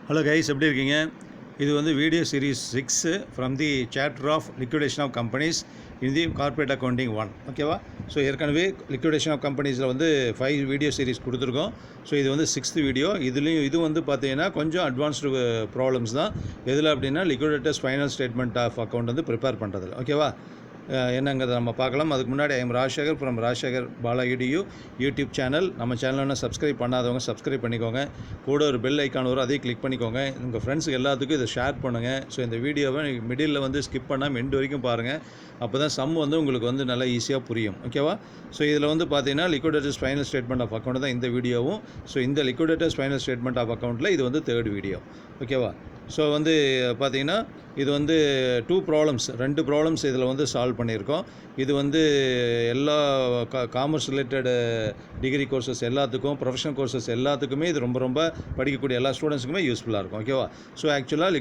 Hello guys, எப்படி இருக்கீங்க? இது வந்து video series 6 from the chapter of liquidation of companies in the corporate accounting 1. ஓகேவா? ஸோ ஏற்கனவே லிக்விடேஷன் ஆஃப் கம்பெனிஸில் வந்து 5 வீடியோ சீரிஸ் கொடுத்துருக்கோம். ஸோ இது வந்து 6th வீடியோ. இது வந்து பார்த்தீங்கன்னா கொஞ்சம் அட்வான்ஸ்டு ப்ராப்ளம்ஸ் தான். எதில் அப்படின்னா liquidators final statement of account வந்து ப்ரிப்பேர் பண்ணுறதில்ல. ஓகேவா? என்னங்கிறத நம்ம பார்க்கலாம். அதுக்கு முன்னாடி I'm Rajasekar from Rajasekar Bala YouTube channel. நம்ம சேனல் ஒன்று சப்ஸ்கிரைப் பண்ணாதவங்க சப்ஸ்கிரைப் பண்ணிக்கோங்க. கூட ஒரு பெல் ஐக்கான் வரும், அதையும் கிளிக் பண்ணிக்கோங்க. உங்கள் ஃப்ரெண்ட்ஸுக்கு எல்லாத்துக்கும் இதை ஷேர் பண்ணுங்கள். ஸோ இந்த வீடியோவை மிடில் வந்து ஸ்கிப் பண்ணாமல் எண்டு வரைக்கும் பாருங்கள். அப்போ தான் சம் வந்து உங்களுக்கு வந்து நல்லா ஈஸியாக புரியும். ஓகேவா? ஸோ இதில் வந்து பார்த்தீங்கன்னா லிக்விடேட்டர்ஸ் ஃபைனல் ஸ்டேட்மெண்ட் ஆஃப் அக்கௌண்ட் தான் இந்த வீடியோவும். ஸோ இந்த லிக்விடேட்டர்ஸ் ஃபைனல் ஸ்டேட்மெண்ட் ஆஃப் அக்கௌண்ட்டில் இது வந்து 3rd வீடியோ. ஓகேவா? ஸோ வந்து பார்த்தீங்கன்னா இது வந்து 2 ப்ராப்ளம்ஸ் இதில் வந்து சால்வ் பண்ணியிருக்கோம். இது வந்து எல்லா காமர்ஸ் ரிலேட்டடு டிகிரி கோர்சஸ் எல்லாத்துக்கும், ப்ரொஃபஷனல் கோர்சஸ் எல்லாத்துக்குமே இது ரொம்ப படிக்கக்கூடிய எல்லா ஸ்டூடெண்ட்ஸுக்குமே யூஸ்ஃபுல்லாக இருக்கும். ஓகேவா? ஸோ ஆக்சுவலாக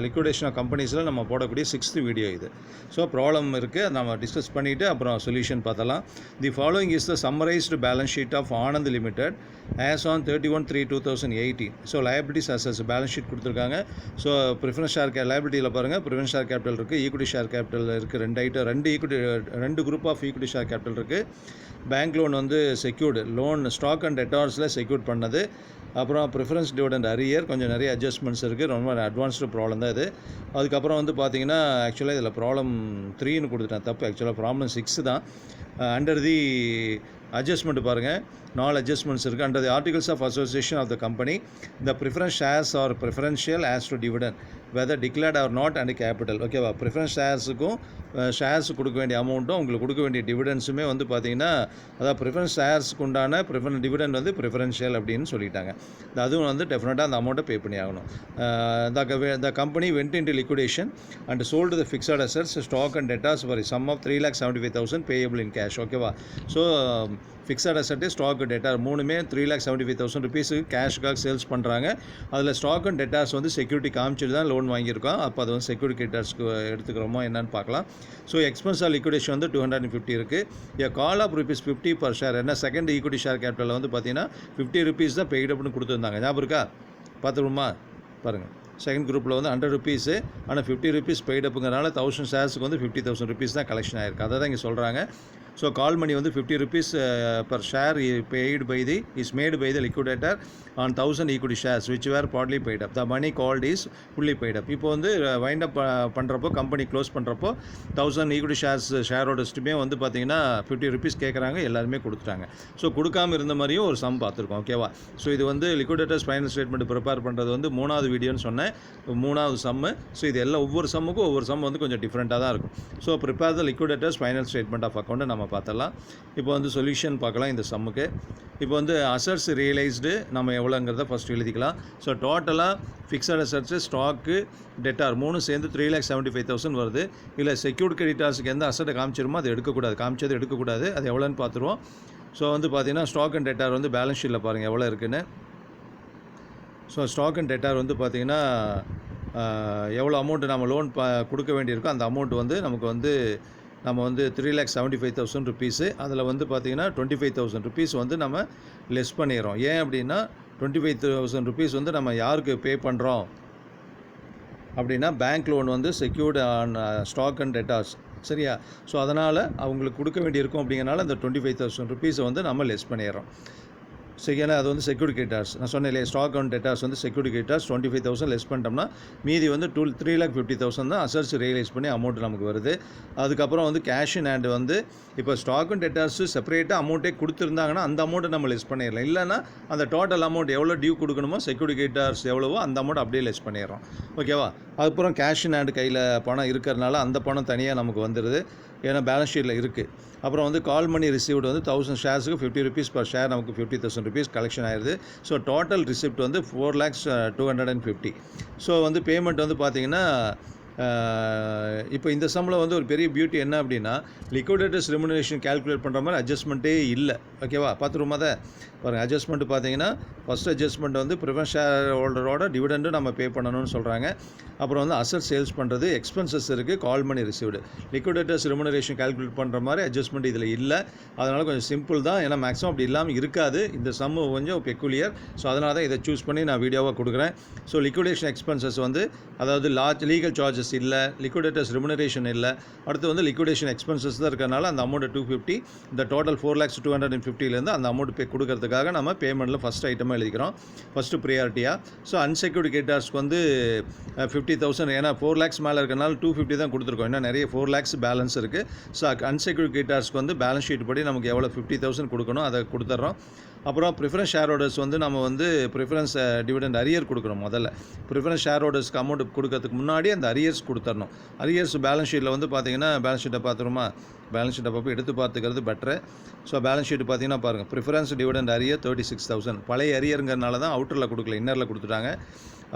லிக்விடேஷன் ஆஃப் கம்பெனிஸில் நம்ம போடக்கூடிய 6th வீடியோ இது. ஸோ ப்ராப்ளம் இருக்குது, நம்ம டிஸ்கஸ் பண்ணிவிட்டு அப்புறம் சொல்யூஷன் பார்த்தலாம். The following is the summarised balance sheet of Anand limited as on 31/3/2018. So liabilities as balance sheet கொடுத்துருக்காங்க. ஸோ ப்ரிஃபரன்ஸ் ஷேர் லைபிலிட்டியில் பாருங்கள், ப்ரிஃபரன்ஸ் ஷேர் கேபிட்டல் இருக்குது, ஈக்விட்டி ஷேர் கேபிட்டல் இருக்குது. 2 item, 2 group of equity share capital இருக்குது. Bank loan வந்து secured loan, stock and டெட்டார்ஸில் secured பண்ணது. அப்புறம் ப்ரிஃபரன்ஸ் டிவிடெண்ட் அரியர், கொஞ்சம் நிறைய அட்ஜஸ்ட்மெண்ட்ஸ் இருக்குது. ரொம்ப அட்வான்ஸ்டு ப்ராப்ளம் தான் இது. அதுக்கப்புறம் வந்து பார்த்தீங்கன்னா ஆக்சுவலாக இதில் ப்ராப்ளம் 3ன்னு கொடுத்துட்டேன், தப்பு. ஆக்சுவலாக ப்ராப்ளம் 6 தான். அண்டர் தி அட்ஜஸ்ட்மெண்ட் பாருங்கள், 4 அட்ஜஸ்ட்மெண்ட்ஸ் இருக்குது. Under the articles of association of the company the preference shares are preferential as to dividend whether declared or not and capital. ஓகேவா? ப்ரிஃபரன்ஸ் ஷேர்ஸுக்கும் ஷேர்ஸ் கொடுக்க வேண்டிய அமௌண்ட்டும் உங்களுக்கு கொடுக்க வேண்டிய டிவிடெண்ட்ஸுமே வந்து பார்த்தீங்கன்னா, அதாவது ப்ரிஃபரன்ஸ் ஷேர்ஸுக்கு உண்டான டிவிடெண்ட் வந்து ப்ரிஃபரன்ஷியல் அப்படின்னு சொல்லிட்டாங்க. அதுவும் வந்து டெஃபினட்டாக அந்த அமௌண்ட்டை பே பண்ணி ஆகணும். The company went into liquidation and sold the fixed assets, stock and debtors for sum of 3,75,000 payable in cash. ஓகேவா? So fixed assets, stock, debtor மூணுமே 3,75,000 ருபீஸுக்கு கேஷுக்காக சேல்ஸ் பண்ணுறாங்க. அதில் ஸ்டாக் அண்ட் டெட்டார்ஸ் வந்து செக்யூரிட்டி காமிச்சிட்டு தான் லோன் வாங்கியிருக்கோம். அப்போ அது வந்து செக்யூரிட்டி டெட்டார்ஸ்க்கு எடுத்துக்கிறோமோ என்னன்னு பார்க்கலாம். ஸோ எக்ஸ்பென்ஸ் ஆஃப் லிக்விடேஷன் வந்து 250 இருக்குது. கால் ஆஃப் ₹50 பர் ஷேர். என்ன செகண்ட் ஈக்விட்டி ஷேர் கேபிட்டலில் வந்து பார்த்தீங்கன்னா ₹50 தான் பெய்டப்னு கொடுத்துருந்தாங்க. ஞாபகம் இருக்கா? பார்த்துருமா பாருங்கள். செகண்ட் குரூப்பில் வந்து ₹100, ஆனால் ₹50 பெய்டப்புங்கிறனால 1000 ஷேர்ஸுக்கு வந்து ₹50,000 தான் கலெக்ஷன் ஆகிருக்கு. அதை தான் இங்கே சொல்கிறாங்க. ஸோ கால் மணி வந்து ₹50 per share is made by the liquidator on 1000 equity shares which were partly paid up. The money called is fully paid up. இப்போ வந்து வைண்ட் அப் பண்ணுறப்போ, கம்பெனி க்ளோஸ் பண்ணுறப்போ 1000 ஈக்விட்டி ஷேரோடஸ்ட்டுமே வந்து பார்த்தீங்கன்னா ₹50 கேட்குறாங்க. எல்லாருமே கொடுத்துட்டாங்க. ஸோ கொடுக்காமல் இருந்த மாதிரியும் ஒரு சம் பார்த்துருக்கோம். ஓகேவா? ஸோ இது வந்து லிக்விடேட்டர்ஸ் ஃபைனல் ஸ்டேட்மெண்ட் ப்ரிப்பேர் பண்ணுறது வந்து 3வது வீடியோன்னு சொன்னேன், 3வது சம்மு. ஸோ இது எல்லாம் ஒவ்வொரு சம்முக்கும் ஒவ்வொரு சம் வந்து கொஞ்சம் டிஃப்ரெண்ட்டாக தான் இருக்கும். So prepare the liquidators final statement of அக்கௌண்ட்டை நம்ம பார்த்தலாம். இப்போ வந்து சொல்யூஷன் பார்க்கலாம் இந்த சம்முக்கு. இப்போ வந்து அசட்ஸ் ரியலைஸ்டு நம்ம எவ்வளோங்கிறத ஃபஸ்ட் எழுதிக்கலாம். ஸோ டோட்டலாக ஃபிக்ஸட் அசட்ஸு, ஸ்டாக்கு, டெட்டார் 3 சேர்ந்து 3,75,000 வருது. இல்லை செக்யூர்ட் கிரெடிட்டார்ஸுக்கு எந்த அசட்டை காமிச்சிருமோ அது எடுக்கக்கூடாது. அது எவ்வளோன்னு பார்த்துருவோம். ஸோ வந்து பார்த்தீங்கன்னா ஸ்டாக் அண்ட் டெட்டார் வந்து பேலன்ஸ் ஷீட்டில் பாருங்கள் எவ்வளோ இருக்குன்னு. ஸோ ஸ்டாக் அண்ட் டெட்டார் வந்து பார்த்தீங்கன்னா எவ்வளோ அமௌண்ட்டு நம்ம லோன் கொடுக்க வேண்டியிருக்கோ அந்த அமௌண்ட் வந்து நமக்கு வந்து நம்ம வந்து ₹3,75,000. அதில் வந்து பார்த்திங்கன்னா ₹25,000 வந்து நம்ம லெஸ் பண்ணிடுறோம். ஏன் அப்படின்னா ₹25,000 வந்து நம்ம யாருக்கு பே பண்ணுறோம் அப்படின்னா பேங்க் லோன் வந்து secured on stock and debtors. சரியா? ஸோ அதனால் அவங்களுக்கு கொடுக்க வேண்டியிருக்கும். அப்படிங்கிறனால அந்த ₹25,000 வந்து நம்ம லெஸ் பண்ணிடுறோம். ஸோ ஏன்னா அது வந்து செக்யூரிட்டி கிரெடிட்டார்ஸ். நான் சொன்னேன் இல்லையா, ஸ்டாக் அண்ட் டெட்டார்ஸ் வந்து செக்யூரிட்டி கிரெடிட்டார்ஸ் 25,000 லெஸ் பண்ணிட்டோம்னா மீதி வந்து 3,50,000 தான் அசட்ஸ் ரியலைஸ் பண்ணி அமௌண்ட் நமக்கு வருது. அதுக்கப்புறம் வந்து கேஷ் இன் ஹேண்ட் வந்து இப்போ ஸ்டாக் அண்ட் டெட்டார்ஸு செப்பரேட்டாக அமௌண்ட்டே கொடுத்துருந்தாங்கன்னா அந்த அமௌண்ட்டை நம்ம லெஸ் பண்ணிடலாம். இல்லைனா அந்த டோட்டல் அமௌண்ட் எவ்வளோ டியூ கொடுக்கணுமோ செக்யூரிட்டி கிரெடிட்டார்ஸ் எவ்வளவோ அந்த அமௌண்ட் அப்படியே லெஸ் பண்ணிடுறோம். ஓகேவா? அதுக்கப்புறம் கேஷ் இன் ஹேண்ட் கையில் பணம் இருக்கிறதுனால அந்த பணம் தனியாக நமக்கு வந்துடுது, ஏன்னா பேலன்ஸ் ஷீட்டில் இருக்குது. அப்புறம் வந்து கால் மணி ரிசீவ்டு வந்து 1000 ஷேர்ஸுக்கு ₹50 பர் ஷேர் நமக்கு ₹50,000 கலெக்ஷன் ஆயிடுது. ஸோ டோட்டல் ரிசிப்ட் வந்து 4,250,000. ஸோ வந்து பேமெண்ட் வந்து பார்த்திங்கன்னா இப்போ இந்த சம்மில் வந்து ஒரு பெரிய பியூட்டி என்ன அப்படின்னா லிக்விடேட்டர்ஸ் ரெமுனரேஷன் கால்குலேட் பண்ணுற மாதிரி அட்ஜஸ்ட்மெண்ட்டே இல்லை. ஓகேவா, பார்த்துருமா அதை பாருங்கள். அட்ஜஸ்ட்மெண்ட் பார்த்தீங்கன்னா ஃபஸ்ட் அட்ஜஸ்ட்மெண்ட் வந்து ப்ரிஃபரன்ஸ் ஷேர் ஹோல்டரோட டிவிடெண்டு நம்ம பே பண்ணணும்னு சொல்கிறாங்க. அப்புறம் வந்து அசட் சேல்ஸ் பண்ணுறது, எக்ஸ்பென்சஸ் இருக்குது, கால் மணி ரிசீவ்டு. லிக்விடேட்டர்ஸ் ரெமுனரேஷன் கால்குலேட் பண்ணுற மாதிரி அட்ஜஸ்ட்மெண்ட் இதில் இல்லை. அதனால் கொஞ்சம் சிம்பிள் தான், ஏன்னா மேக்ஸிமம் அப்படி இல்லாமல் இருக்காது. இந்த சம்மு கொஞ்சம் பெக்குலியர். ஸோ அதனால தான் இதை சூஸ் பண்ணி நான் வீடியோவாக கொடுக்குறேன். ஸோ லிக்விடேஷன் எக்ஸ்பென்சஸ் வந்து அதாவது லீகல் சார்ஜஸ் இல்லை, லிக்விடேட்டர்ஸ் ரெமுனரேஷன் இல்லை. அடுத்து வந்து லிக்விடேஷன் எக்ஸ்பென்சஸ் தான் இருக்கிறனால அந்த அமௌண்ட் 250, இந்த டோட்டல் 4,250,000 அந்த அமௌண்ட் பே கொடுக்கறதுக்காக நம்ம பேமெண்ட்டில் ஃபஸ்ட் ஐட்டமாக எழுதிக்கிறோம், ஃபஸ்ட்டு ப்ரியாரிட்டியாக. ஸோ அன்செக்யூர்டு கிரெடிட்டார்ஸ்க்கு வந்து 50,000, ஏன்னா 4 lakhs மேலே இருக்கிறனால 250 தான் கொடுத்துருக்கோம். இன்னும் நிறைய 4 lakhs பேலன்ஸ் இருக்குது. ஸோ அன்செக்யூர்டு கிரெடிட்டார்ஸ்க்கு வந்து பேலன்ஸ் ஷீட் படி நமக்கு எவ்வளோ 50,000 கொடுக்கணும், அதை கொடுத்துட்றோம். அப்புறம் ப்ரிஃபரன்ஸ் ஷேர் ஹோல்டர்ஸ் வந்து நம்ம வந்து ப்ரிஃபரன்ஸ் டிவிடெண்ட் அரியர் கொடுக்கணும். முதல்ல ப்ரிஃபரன்ஸ் ஷேர் ஹோல்டர்ஸ்க்கு அமௌண்ட் கொடுக்கறதுக்கு முன்னாடி அந்த அரியர்ஸ் கொடுத்துடணும். அரியர்ஸ் பேலன்ஸ் ஷீட்டில் வந்து பார்த்தீங்கன்னா பேலன்ஸ் ஷீட்டை பார்த்துருமா, பேலன்ஸ் ஷீட்டை பார்ப்போம், எடுத்து பார்த்துக்கிறது பெட்ரு. ஸோ பேலன்ஸ் ஷீட் பார்த்தீங்கன்னா பாருங்கள், ப்ரிஃபரன்ஸ் டிவிடெண்ட் அரியர் 36,000. பழைய அரியருங்கிறனால தான் அவுட்டரில் கொடுக்கல, இன்னரில் கொடுத்துட்டாங்க.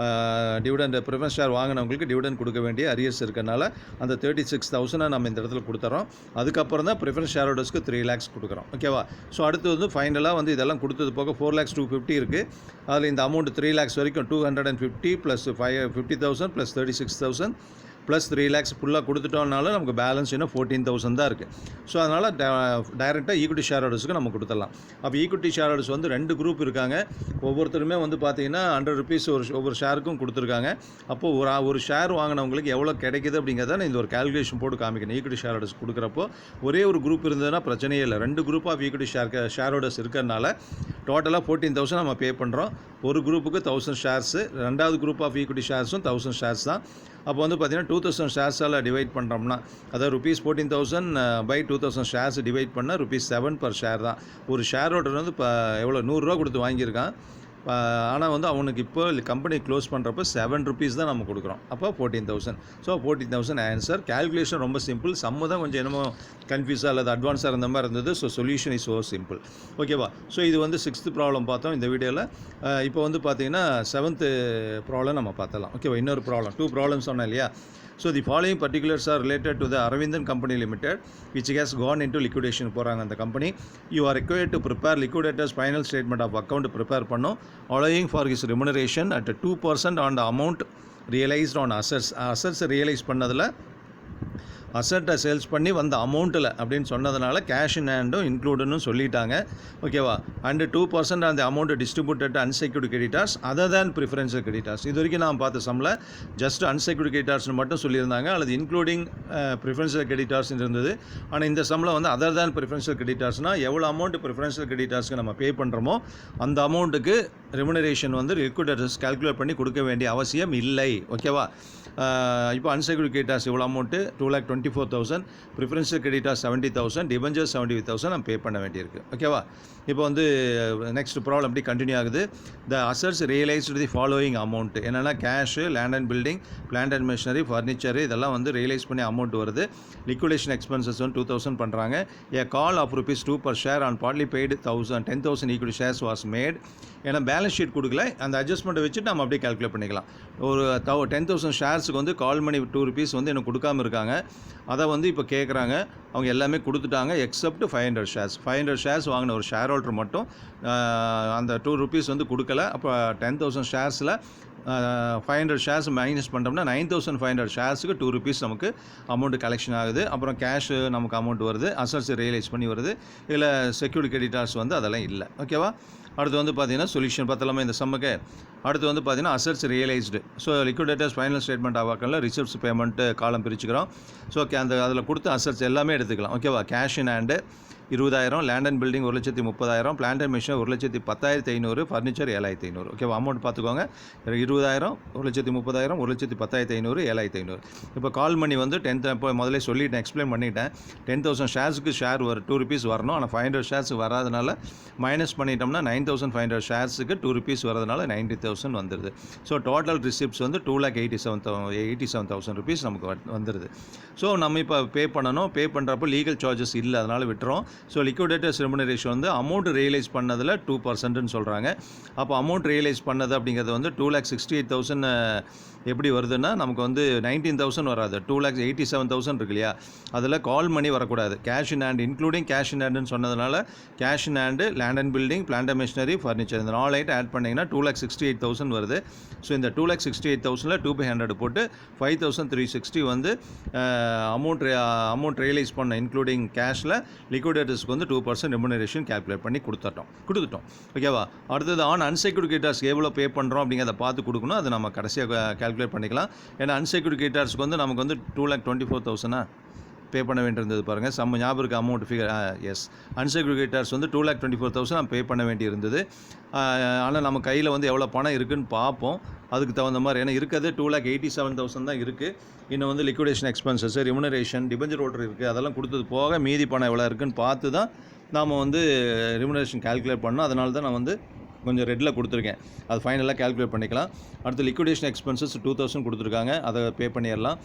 டிவிடெண்ட் ப்ரிஃபரன்ஸ் ஷேர் வாங்கினவங்களுக்கு டிவிடெண்ட் கொடுக்க வேண்டிய அரியர்ஸ் இருக்கிறனால அந்த 36,000 நம்ம இந்த இடத்துல கொடுத்துறோம். அதுக்கப்புறம் தான் ப்ரிஃபரன்ஸ் ஷேர் ஹோல்டர்ஸ்க்கு 3 lakhs கொடுக்குறோம். ஓகேவா. ஸோ அடுத்து வந்து ஃபைனலாக வந்து இதெல்லாம் கொடுத்தது போக 4,250,000 இருக்குது. அதில் இந்த அமௌண்ட் 3 lakhs வரைக்கும் 250 ப்ளஸ் 50,000 ப்ளஸ் 36,000 ப்ளஸ் 3 lakhs ஃபுல்லாக கொடுத்துட்டோம்னாலும் நமக்கு பேலன்ஸ் இன்னும் 14,000 தான் இருக்குது. ஸோ அதனால் டைரெக்டாக ஈக்விட்டி ஷேர் ஹோல்டர்ஸுக்கு நம்ம கொடுத்துடலாம். அப்போ ஈக்விட்டி ஷேர் ஹோல்டர்ஸ் வந்து 2 குரூப் இருக்காங்க. ஒவ்வொருத்தருமே வந்து பார்த்தீங்கன்னா 100 rupees ஒவ்வொரு ஷேருக்கும் கொடுத்துருக்காங்க. அப்போது ஒரு ஷேர் வாங்கினவங்களுக்கு எவ்வளோ கிடைக்குது அப்படிங்கிறத இந்த ஒரு கால்குலேஷன் போட்டு காமிக்கணும். ஈக்விட்டி ஷேர் ஹோல்டர்ஸ் கொடுக்குறப்போ ஒரே ஒரு குரூப் இருந்ததுன்னா பிரச்சனையே இல்லை. 2 group of equity share holders இருக்கிறதுனால டோட்டலாக 14,000 நம்ம பே பண்ணுறோம். ஒரு குரூப்புக்கு 1000 ஷேர்ஸு, ரெண்டாவது குரூப் ஆஃப் ஈக்விட்டி ஷேர்ஸும் 1000 ஷேர்ஸ் தான். அப்போ வந்து பார்த்தீங்கன்னா 2000 ஷேர்ஸால் டிவைட் பண்ணுறோம்னா, அதாவது ₹14,000 பை 2000 ஷேர்ஸ் டிவைட் பண்ணால் ₹7 per ஷேர் தான். ஒரு ஷேர் ஹோல்டர் வந்து இப்போ எவ்வளோ ₹100 கொடுத்து வாங்கியிருக்கான். ஆனால் வந்து அவனுக்கு இப்போ கம்பெனி க்ளோஸ் பண்ணுறப்போ ₹7 தான் நம்ம கொடுக்குறோம். அப்போ 14,000. So 14,000 answer. கேல்குலேஷன் ரொம்ப சிம்பிள். சம்மு தான் கொஞ்சம் என்னமோ கன்ஃபியூஸாக அல்லது அட்வான்ஸாக இருந்த மாதிரி இருந்தது. So solution is so simple. ஓகேவா. ஸோ இது வந்து 6th ப்ராப்ளம் பார்த்தோம் இந்த வீடியோவில். இப்போ வந்து பார்த்தீங்கன்னா 7th ப்ராப்ளம் நம்ம பார்த்தலாம். ஓகேவா. இன்னொரு ப்ராப்ளம் 2 ப்ராப்ளம்ஸ் சொன்னேன் இல்லையா. So the following particulars are related to the Aravindan Company Limited, which has gone into liquidation போகிறாங்க அந்த company. You are required to prepare liquidator's final statement of account prepare பண்ணும், allowing for his remuneration at 2% on the amount realized on assets. assets realize பண்ணதில் அசட்டை sales பண்ணி வந்த அமௌண்ட்டில் அப்படின்னு சொன்னதுனால கேஷ் இன் ஹேண்டும் இன்க்ளூடுன்னு சொல்லிட்டாங்க. ஓகேவா. அண்டு 2% அந்த amount distributed unsecured creditors other than preferential creditors. இது வரைக்கும் நான் பார்த்த சம்மில் ஜஸ்ட் அன்செக்யூர்டு கிரெடிட்டார்ஸ்னு மட்டும் சொல்லியிருந்தாங்க, அல்லது இன்க்ளூடிங் ப்ரிஃபரன்ஷியல் கிரெடிட்டார்ஸ் இருந்தது. ஆனால் இந்த சம்மில் வந்து அதர் தேன் ப்ரிஃபரன்ஷியல் கிரெடிட்டார்ஸ்னால் எவ்வளோ அமௌண்ட் ப்ரிஃபரன்ஷியல் கிரெடிட்டார்ஸ்க்கு நம்ம பே பண்ணுறோமோ அந்த அமௌண்ட்டுக்கு ரெமுனரேஷன் வந்து லிக்விடேட்டர்ஸ் கால்குலேட் பண்ணி கொடுக்க வேண்டிய அவசியம் இல்லை. ஓகேவா. இப்போ அன்செக்யூர்டு கிரெடிட்டார்ஸ் இவ்வளோ அமௌண்ட்டு 2,24,000, ப்ரிஃபரன்ஷியல் கிரெடிட்டார்ஸ் 70,000, டிபெஞ்சர்ஸ் 75,000 நம்ம பே பண்ண வேண்டியிருக்கு. ஓகேவா. இப்போ வந்து நெக்ஸ்ட் ப்ராப்ளம் எப்படி கண்டினியூ ஆகுது. The assets realised the following amount என்னென்னா cash, land and building, plant and machinery, furniture இதெல்லாம் வந்து ரியலைஸ் பண்ணி அமௌண்ட் வருது. லிக்விடேஷன் எக்ஸ்பென்சஸ் வந்து 2,000 பண்ணுறாங்க. A call of ₹2 per share on partly paid 10,000 equity shares was made. ஏன்னா balance sheet கொடுக்கல, அந்த அட்ஜஸ்ட்மெண்ட்டை வச்சுட்டு நம்ம அப்படியே கால்குலேட் பண்ணிக்கலாம். ஒரு 10,000 ஷேர்ஸுக்கு வந்து கால் மணி ₹2 வந்து எனக்கு கொடுக்காமல் இருக்காங்க. அதை வந்து இப்போ கேட்குறாங்க. அவங்க எல்லாமே கொடுத்துட்டாங்க எக்ஸப்ட் 500 ஷேர்ஸ். 500 ஷேர்ஸ் வாங்கின ஒரு ஷேர் ஹோல்டர் மட்டும் அந்த ₹2 வந்து கொடுக்கல. அப்போ 10,000 ஷேர்ஸில் 500 ஷேர்ஸ் மைனஸ் பண்ணிட்டோம்னா 9,500 ஷேர்ஸுக்கு ₹2 நமக்கு அமௌண்ட் கலெக்ஷன் ஆகுது. அப்புறம் கேஷு நமக்கு அமௌண்ட் வருது, அசட்ஸ் ரியலைஸ் பண்ணி வருது. இதில் செக்யூர்டு கிரெடிட்டார்ஸ் வந்து அதெல்லாம் இல்லை. ஓகேவா. அடுத்து வந்து பார்த்தீங்கன்னா சொல்யூஷன் பார்த்தலாமா இந்த சம்முக்கு. அடுத்து வந்து பார்த்தீங்கன்னா assets realised. So liquidators final statement ஆவாக்கல ரிசிப்ட்ஸ் பேமெண்ட்டு காலம் பிரிச்சுக்கிறோம். ஸோ அதில் கொடுத்த அசட்ஸ் எல்லாமே எடுத்துக்கலாம். ஓகேவா. Cash in hand 20,000, land and building 1,30,000, plant and machine 1,10,500, furniture 7,500. ஓகேவா. அமௌண்ட் பார்த்துக்கோங்க. 20,000, 1,30,000, 1,10,500, 7,500. இப்போ கால் மணி வந்து 10 இப்போ முதல்ல சொல்லிட்டேன், எக்ஸ்பிளைன் பண்ணிட்டேன். 10,000 ஷேர்ஸுக்கு ஷேர் ₹2 வரணும். ஆனால் 500 ஷேர்ஸுக்கு வராதனால மைனஸ் பண்ணிட்டோம்னா 9,500 ஷேர்ஸுக்கு ₹2 வரதுனால 90,000 வந்துடுது. ஸோ டோட்டல் ரிசிப்ட்ஸ் வந்து ₹2,87,000 நமக்கு வந்துடுது. ஸோ நம்ம இப்போ பே பண்ணணும். பே பண்ணுறப்போ லீகல் சார்ஜஸ் இல்லை, அதனால் விட்டுறோம். ஸோ லிக்விடேட்டர்ஸ் ரெமுனரேஷன் வந்து அமௌண்ட் ரியலைஸ் பண்ணதில் 2%ன்னு சொல்கிறாங்க. அப்போ அமௌண்ட் ரியலைஸ் பண்ணது அப்படிங்கிறது வந்து 2,68,000 எப்படி வருதுன்னா நமக்கு வந்து 19,000 வராது, 2,87,000 இருக்கு இல்லையா, அதில் கால் மணி வரக்கூடாது. Cash in hand including cash in ஹேண்டுன்னு சொன்னதுனால cash in hand, land and building, plant and machinery, furniture இந்த 4 ஐட்டம் ஆட் பண்ணிங்கன்னா 2,68,000 வருது. ஸோ இந்த 2,68,000ல் 2/100 போட்டு 5,360 வந்து அமௌண்ட் ரியலைஸ் பண்ண இன்க்ளூடிங் கேஷில் லிக்விடேட்டர்ஸ்க்கு வந்து 2% ரெமுனரேஷன் கேல்குலேட் பண்ணி கொடுத்துட்டோம். ஓகேவா? அடுத்தது அன்செக்யூர்ட் கிரெடிட்டார்ஸ்க்கு எவ்வளோ பே பண்ணுறோம் அப்படிங்கிறத பார்த்து கொடுக்கணும். அது நம்ம கடைசியாக கேல்குலேட் பண்ணிக்கலாம். ஏன்னா அன்செக்யூர்ட் கிரெடிட்டார்ஸ்க்கு வந்து நமக்கு வந்து 2,24,000 பே பண்ண வேண்டியிருந்தது பாருங்கள். ஞாபகம் இருக்குது amount figure. Yes, unsecured creditors வந்து 2,24,000 நம்ம பே பண்ண வேண்டியிருந்தது. ஆனால் நம்ம கையில் வந்து எவ்வளோ பணம் இருக்குதுன்னு பார்ப்போம். அதுக்கு தகுந்த மாதிரி, ஏன்னா இருக்கிறது 2,87,000 தான் இருக்குது. இன்னும் வந்து liquidation expenses, remuneration, debenture voter இருக்குது, அதெல்லாம் கொடுத்தது போக மீதி பணம் எவ்வளோ இருக்குதுன்னு பார்த்து தான் நாம் வந்து ரெமுனரேஷன் கால்குலேட் பண்ணோம். அதனால தான் நான் வந்து கொஞ்சம் ரெட்டில் கொடுத்துருக்கேன். அது ஃபைனலாக கால்குலேட் பண்ணிக்கலாம். அடுத்து லிக்விடேஷன் எக்ஸ்பென்சஸ் 2,000 கொடுத்துருக்காங்க, அதை பே பண்ணிடலாம்.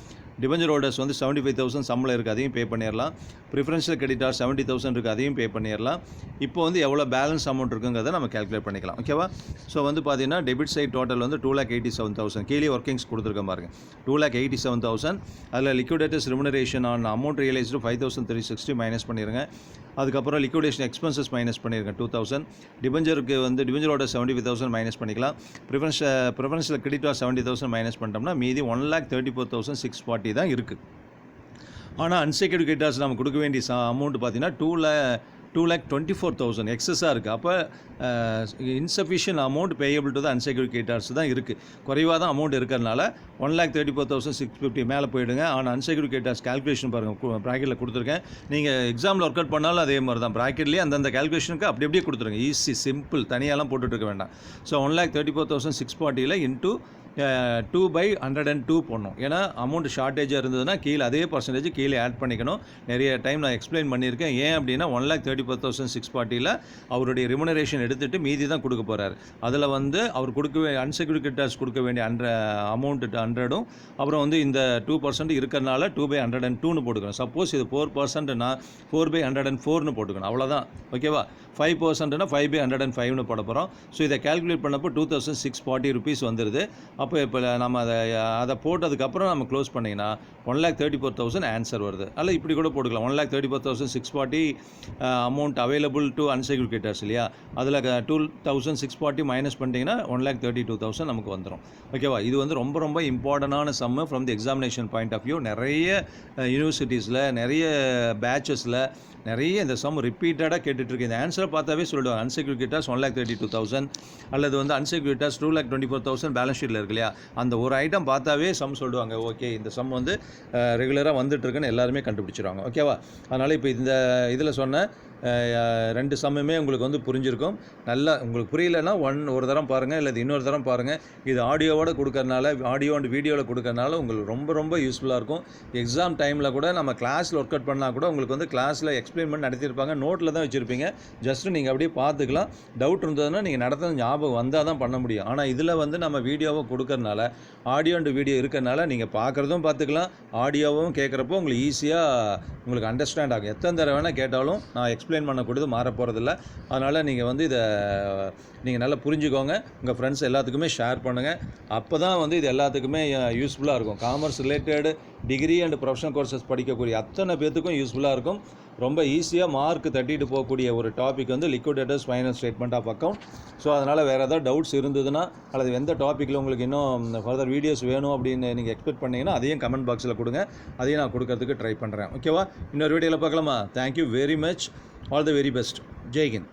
டிபெஞ்சர் ஹோல்டர்ஸ் வந்து 75,000 சம்பளம் இருக்குது, அதையும் பே பண்ணிடலாம். ப்ரிஃபரன்ஷியல் கிரெடிட்டார் 70,000 இருக்குது, அதையும் பே பண்ணிடலாம். இப்போ வந்து எவ்வளோ பேலன்ஸ் அமௌண்ட் இருக்குங்கிறத நம்ம கால்குலேட் பண்ணிக்கலாம். ஓகேவா? ஸோ வந்து பார்த்தீங்கன்னா டெபிட் சைட் டோட்டல் வந்து 2,87,000. கீழே ஒர்க்கிங்ஸ் கொடுத்துருக்கேன் பாருங்கள், 2,87,000. அதில் liquidators remuneration on amount realised 5,360 minus பண்ணிடுங்க. அதுக்கப்புறம் லிக்விடேஷன் எக்ஸ்பென்சஸ் மைனஸ் பண்ணியிருக்கேன் 2,000. டிபெஞ்சருக்கு வந்து டிபெஞ்சர் ஓட 75,000 மைனஸ் பண்ணிக்கலாம். ப்ரிஃபரன்ஷியல் கிரெடிட்டார் 70,000 மைனஸ் பண்ணிட்டோம்னா மீதி 1,34,640 தான் இருக்குது. ஆனால் அன்செக்யூர்ட் கிரெடிட்டார்ஸ் நம்ம கொடுக்க வேண்டிய அமௌண்ட் பார்த்தீங்கன்னா 2,24,000 எக்ஸஸாக இருக்குது. அப்போ insufficient amount payable to the unsecured creditors தான் இருக்குது. குறைவாக தான் அமௌண்ட் இருக்கிறதுனால 1,34,650 மேலே போயிடுங்க. ஆனால் அன்செக்யூர்ட் கிரெடிட்டார்ஸ் கால்குலேஷன் பாருங்கள், ப்ராக்கெட்டில் கொடுத்துருக்கேன். நீங்கள் எக்ஸாமில் ஒர்க் அவுட் பண்ணாலும் அதே மாதிரி தான், ப்ராக்கெட்லேயே அந்தந்த கால்குலேஷனுக்கு அப்படியே கொடுத்துருங்க. ஈஸி, சிம்பிள், தனியாலாம் போட்டுட்ருக்க வேண்டாம். ஸோ 1,34,640 இன்ட்டு 2/102 போடணும். ஏன்னா அமௌண்ட் ஷார்ட்டேஜாக இருந்ததுன்னா கீழே அதே பர்சன்டேஜ் கீழே ஆட் பண்ணிக்கணும். நிறைய டைம் நான் எக்ஸ்பிளைன் பண்ணியிருக்கேன். ஏன் அப்படின்னா 1,34,640 அவருடைய ரெமுனரேஷன் எடுத்துகிட்டு மீதி தான் கொடுக்க போகிறார். அதில் வந்து அவர் அன்செக்யூர்ட் கிரெடிட்டார்ஸ் கொடுக்க வேண்டிய அமௌண்ட் 100ம் அப்புறம் வந்து இந்த 2% இருக்கிறனால 2/102ன்னு போட்டுக்கணும். சப்போஸ் இது 4%னா 4/104ன்னு போட்டுக்கணும். அவ்வளோதான். ஓகேவா? 5%னா 5/105ன்னு போட போகிறோம். ஸோ இதை கால்குலேட் பண்ணப்போ 2,640 ருபீஸ் வந்துடுது. அப்போ இப்போ நம்ம அதை போட்டதுக்கப்புறம் நம்ம க்ளோஸ் பண்ணிங்கன்னா 1,34,000 ஆன்சர் வருது. அல்ல இப்படி கூட போட்டுக்கலாம், 1,34,640 amount available to unsecured creditors இல்லையா, அதில் 2,640 மைனஸ் பண்ணிட்டீங்கன்னா 1,32,000 நமக்கு வந்துடும். ஓகேவா? இது வந்து ரொம்ப ரொம்ப இம்பார்ட்டண்டான sum from the examination point of view. நிறைய யூனிவர்சிட்டிஸில், நிறைய பேச்சஸில் நிறைய இந்த சம் ரிப்பீட்டடாக கேட்டுட்ருக்கு. இந்த ஆன்சரை பார்த்தாவே சொல்லிடுவாங்க. அன்செக்யூர்ட் கிரெடிட்டார்ஸ் 1,32,000 அல்லது வந்து அன்செக்யூர்ட் கிரெடிட்டார்ஸ் 2,24,000 பேலன்ஸ் ஷீட்டில் இருக்கு இல்லையா, அந்த ஒரு ஐட்டம் பார்த்தாவே சம் சொல்லுவாங்க. ஓகே, இந்த சம் வந்து ரெகுலராக வந்துட்டுருக்குன்னு எல்லாருமே கண்டுபிடிச்சிருவாங்க. ஓகேவா? அதனால் இப்போ இந்த இதில் சொன்ன 2 சம்முமே உங்களுக்கு வந்து புரிஞ்சிருக்கும். நல்லா உங்களுக்கு புரியலைன்னா ஒரு தரம் பாருங்கள், இல்லை இன்னொரு தரம் பாருங்கள். இது ஆடியோவோடு கொடுக்கறனால, ஆடியோ அண்ட் வீடியோவில் கொடுக்கறனால உங்களுக்கு ரொம்ப ரொம்ப யூஸ்ஃபுல்லாக இருக்கும். எக்ஸாம் டைமில் கூட நம்ம கிளாஸில் ஒர்க் அவுட் பண்ணால் கூட உங்களுக்கு வந்து கிளாஸில் எக்ஸ்பிளைன் பண்ணி நடத்தியிருப்பாங்க, நோட்டில் தான் வச்சுருப்பீங்க. ஜஸ்ட்டு நீங்கள் அப்படியே பார்த்துக்கலாம். டவுட் இருந்ததுன்னா நீங்கள் நடத்துறது ஞாபகம் வந்தால் தான் பண்ண முடியும். ஆனால் இதில் வந்து நம்ம வீடியோவை கொடுக்கறனால, ஆடியோ அண்ட் வீடியோ இருக்கிறனால நீங்கள் பார்க்குறதும் பார்த்துக்கலாம், ஆடியோவும் கேட்குறப்போ உங்களுக்கு ஈஸியாக உங்களுக்கு அண்டர்ஸ்டாண்ட் ஆகும். எத்தனை தடவை வேணால் கேட்டாலும் நான் எக்ஸ்பிளைன் பண்ணக்கூடியது மாற போகிறதில்ல. அதனால் நீங்கள் வந்து இதை நீங்கள் நல்லா புரிஞ்சுக்கோங்க. உங்கள் ஃப்ரெண்ட்ஸ் எல்லாத்துக்குமே ஷேர் பண்ணுங்கள். அப்போ தான் வந்து இது எல்லாத்துக்குமே யூஸ்ஃபுல்லாக இருக்கும். Commerce related degree and professional courses படிக்கக்கூடிய அத்தனை பேர்த்துக்கும் யூஸ்ஃபுல்லாக இருக்கும். ரொம்ப ஈஸியாக மார்க் தட்டிட்டு போகக்கூடிய ஒரு டாபிக் வந்து liquidators final statement of account. So அதனால் வேறு ஏதாவது டவுட்ஸ் இருந்ததுன்னா அல்லது எந்த டாப்பிக்கில் உங்களுக்கு இன்னும் ஃபர்தர் வீடியோஸ் வேணும் அப்படின்னு நீங்கள் எக்ஸ்பெக்ட் பண்ணிங்கன்னா அதையும் கமெண்ட் பாக்ஸில் கொடுங்க. அதையும் நான் கொடுக்கறதுக்கு ட்ரை பண்ணுறேன். ஓகேவா? இன்னொரு வீடியோவில் பார்க்கலாமா? Thank you very much. All the very best. Jai Hind.